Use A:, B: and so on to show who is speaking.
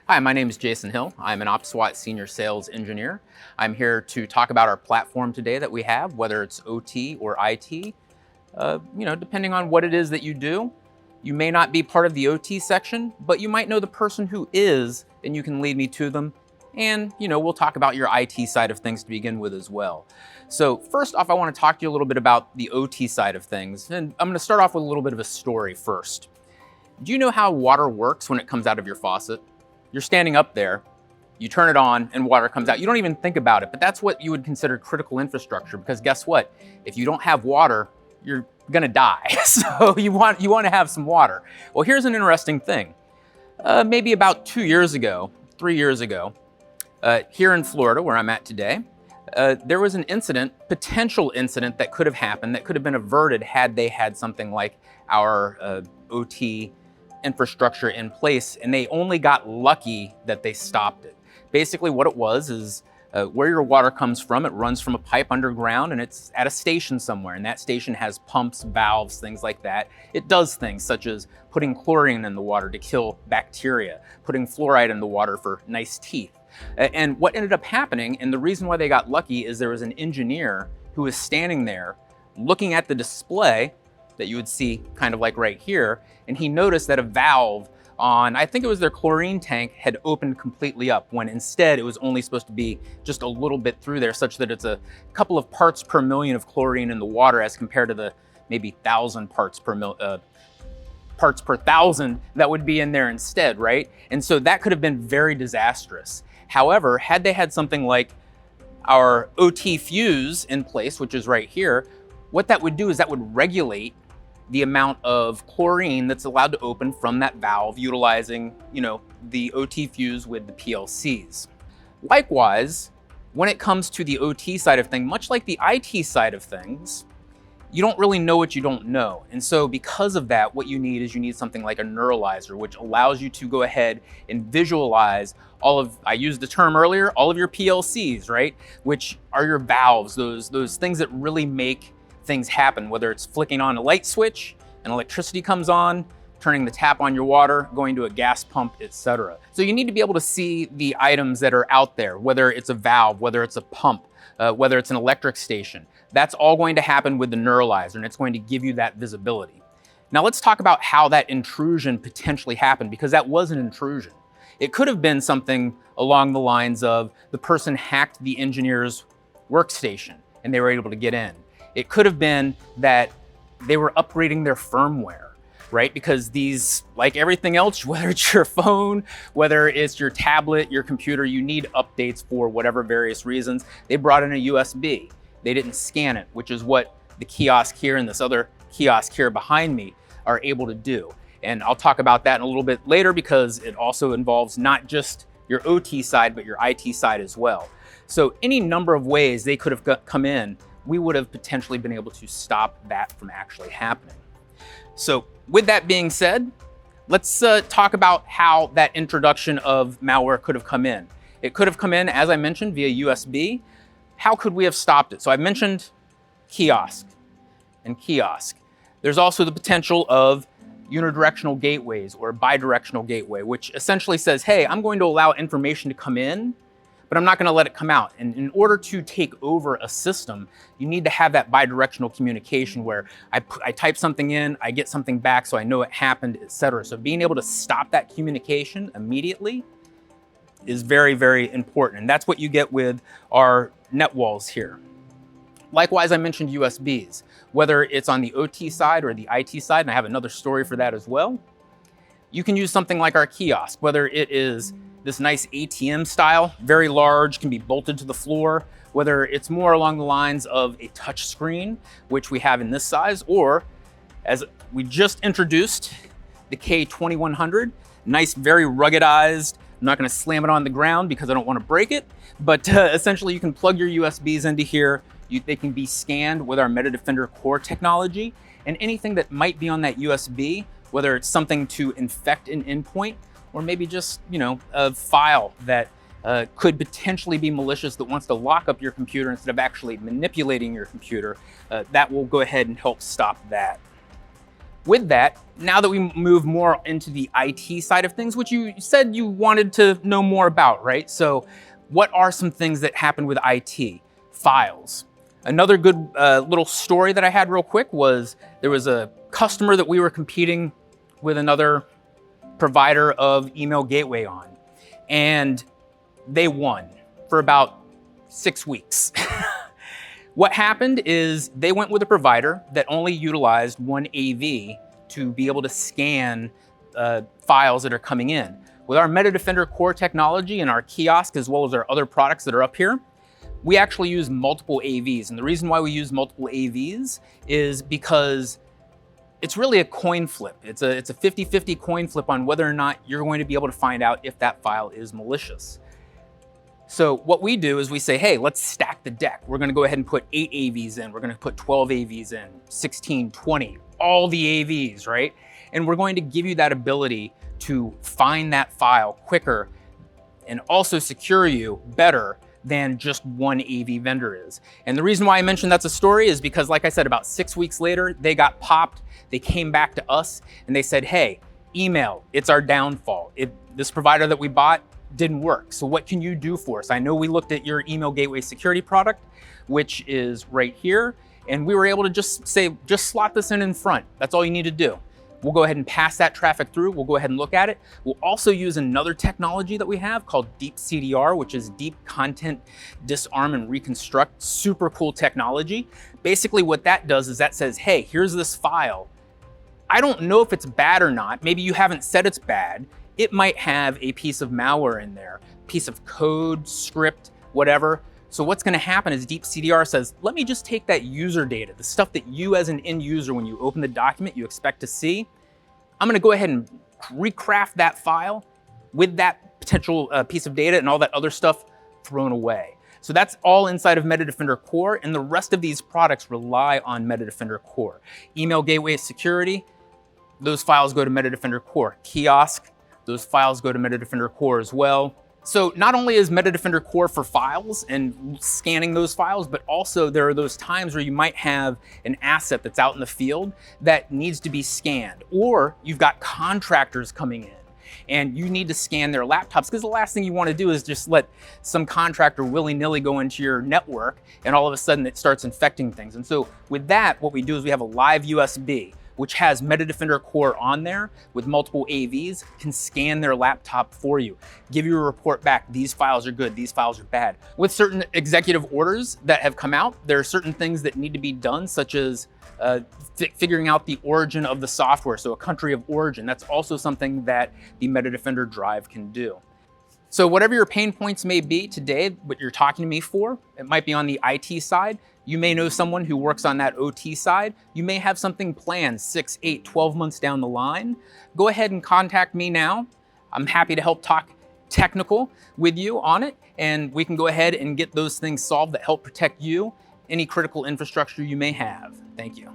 A: Hi, my name is Jason Hill. I'm an OPSWAT Senior Sales Engineer. I'm here to talk about our platform today that we have, whether it's OT or IT. Depending on what it is that you do, you may not be part of the OT section, but you might know the person who is, and you can lead me to them. And, we'll talk about your IT side of things to begin with as well. So first off, I want to talk to you a little bit about the OT side of things. And I'm going to start off with a little bit of a story first. Do you know how water works when it comes out of your faucet? You're standing up there, you turn it on, and water comes out. You don't even think about it, but that's what you would consider critical infrastructure, because guess what? If you don't have water, you're gonna die. So you want to have some water. Well, here's an interesting thing. Maybe about 3 years ago, here in Florida, where I'm at today, there was an potential incident that could have happened, that could have been averted had they had something like our OT infrastructure in place, and they only got lucky that they stopped it. Basically what it was is where your water comes from, it runs from a pipe underground and it's at a station somewhere, and that station has pumps, valves, things like that. It does things such as putting chlorine in the water to kill bacteria, putting fluoride in the water for nice teeth. And what ended up happening, and the reason why they got lucky, is there was an engineer who was standing there looking at the display that you would see kind of like right here, and he noticed that a valve on, I think it was their chlorine tank, had opened completely up, when instead it was only supposed to be just a little bit through there, such that it's a couple of parts per million of chlorine in the water as compared to the maybe 1,000 parts per thousand that would be in there instead, right? And so that could have been very disastrous. However, had they had something like our OT fuse in place, which is right here, what that would do is that would regulate the amount of chlorine that's allowed to open from that valve, utilizing, the OT fuse with the PLCs. Likewise, when it comes to the OT side of things, much like the IT side of things, you don't really know what you don't know. And so because of that, what you need something like a neuralizer, which allows you to go ahead and visualize I used the term earlier, all of your PLCs, right? Which are your valves, those things that really make things happen, whether it's flicking on a light switch and electricity comes on, turning the tap on your water, going to a gas pump, etc. So you need to be able to see the items that are out there, whether it's a valve, whether it's a pump, whether it's an electric station. That's all going to happen with the neuralizer, and it's going to give you that visibility. Now let's talk about how that intrusion potentially happened, because that was an intrusion. It could have been something along the lines of the person hacked the engineer's workstation and they were able to get in. It could have been that they were upgrading their firmware, right? Because these, like everything else, whether it's your phone, whether it's your tablet, your computer, you need updates for whatever various reasons. They brought in a USB. They didn't scan it, which is what the kiosk here and this other kiosk here behind me are able to do. And I'll talk about that in a little bit later, because it also involves not just your OT side, but your IT side as well. So any number of ways they could have come in, we would have potentially been able to stop that from actually happening. So with that being said, let's talk about how that introduction of malware could have come in. It could have come in, as I mentioned, via USB. How could we have stopped it? So I mentioned kiosk and kiosk. There's also the potential of unidirectional gateways or bidirectional gateway, which essentially says, hey, I'm going to allow information to come in, but I'm not going to let it come out. And in order to take over a system, you need to have that bidirectional communication where I type something in, I get something back, so I know it happened, etc. So being able to stop that communication immediately is very, very important. And that's what you get with our net walls here. Likewise, I mentioned USBs, whether it's on the OT side or the IT side, and I have another story for that as well. You can use something like our kiosk, whether it is this nice ATM style, very large, can be bolted to the floor, whether it's more along the lines of a touch screen, which we have in this size, or as we just introduced, the K2100, nice, very ruggedized. I'm not gonna slam it on the ground because I don't wanna break it, but essentially you can plug your USBs into here. They can be scanned with our MetaDefender Core technology, and anything that might be on that USB, whether it's something to infect an endpoint, or maybe just, a file that could potentially be malicious that wants to lock up your computer instead of actually manipulating your computer, that will go ahead and help stop that. With that, now that we move more into the IT side of things, which you said you wanted to know more about, right? So what are some things that happen with IT? Files. Another good little story that I had real quick was there was a customer that we were competing with another provider of email gateway on, and they won for about 6 weeks. What happened is they went with a provider that only utilized one AV to be able to scan files that are coming in. With our MetaDefender core technology and our kiosk, as well as our other products that are up here, we actually use multiple AVs. And the reason why we use multiple AVs is because it's really a coin flip. It's a 50-50 coin flip on whether or not you're going to be able to find out if that file is malicious. So what we do is we say, hey, let's stack the deck. We're gonna go ahead and put 8 AVs in. We're gonna put 12 AVs in, 16, 20, all the AVs, right? And we're going to give you that ability to find that file quicker and also secure you better than just one AV vendor is. And the reason why I mentioned that's a story is because, like I said, about 6 weeks later, they got popped. They came back to us and they said, hey, email, it's our downfall. This provider that we bought didn't work. So what can you do for us? I know we looked at your email gateway security product, which is right here. And we were able to just say, just slot this in front. That's all you need to do. We'll go ahead and pass that traffic through. We'll go ahead and look at it. We'll also use another technology that we have called Deep CDR, which is Deep Content Disarm and Reconstruct. Super cool technology. Basically what that does is that says, hey, here's this file. I don't know if it's bad or not. Maybe you haven't said it's bad. It might have a piece of malware in there, piece of code, script, whatever. So what's gonna happen is Deep CDR says, let me just take that user data, the stuff that you as an end user, when you open the document, you expect to see. I'm gonna go ahead and recraft that file with that potential piece of data and all that other stuff thrown away. So that's all inside of MetaDefender Core, and the rest of these products rely on MetaDefender Core. Email gateway security, those files go to MetaDefender Core. Kiosk, those files go to MetaDefender Core as well. So not only is MetaDefender Core for files and scanning those files, but also there are those times where you might have an asset that's out in the field that needs to be scanned, or you've got contractors coming in and you need to scan their laptops, because the last thing you want to do is just let some contractor willy-nilly go into your network and all of a sudden it starts infecting things. And so with that, what we do is we have a live USB, which has MetaDefender Core on there with multiple AVs, can scan their laptop for you, give you a report back, these files are good, these files are bad. With certain executive orders that have come out, there are certain things that need to be done, such as figuring out the origin of the software, so a country of origin. That's also something that the MetaDefender Drive can do. So whatever your pain points may be today, what you're talking to me for, it might be on the IT side. You may know someone who works on that OT side. You may have something planned 6, 8, 12 months down the line. Go ahead and contact me now. I'm happy to help talk technical with you on it, and we can go ahead and get those things solved that help protect you, any critical infrastructure you may have. Thank you.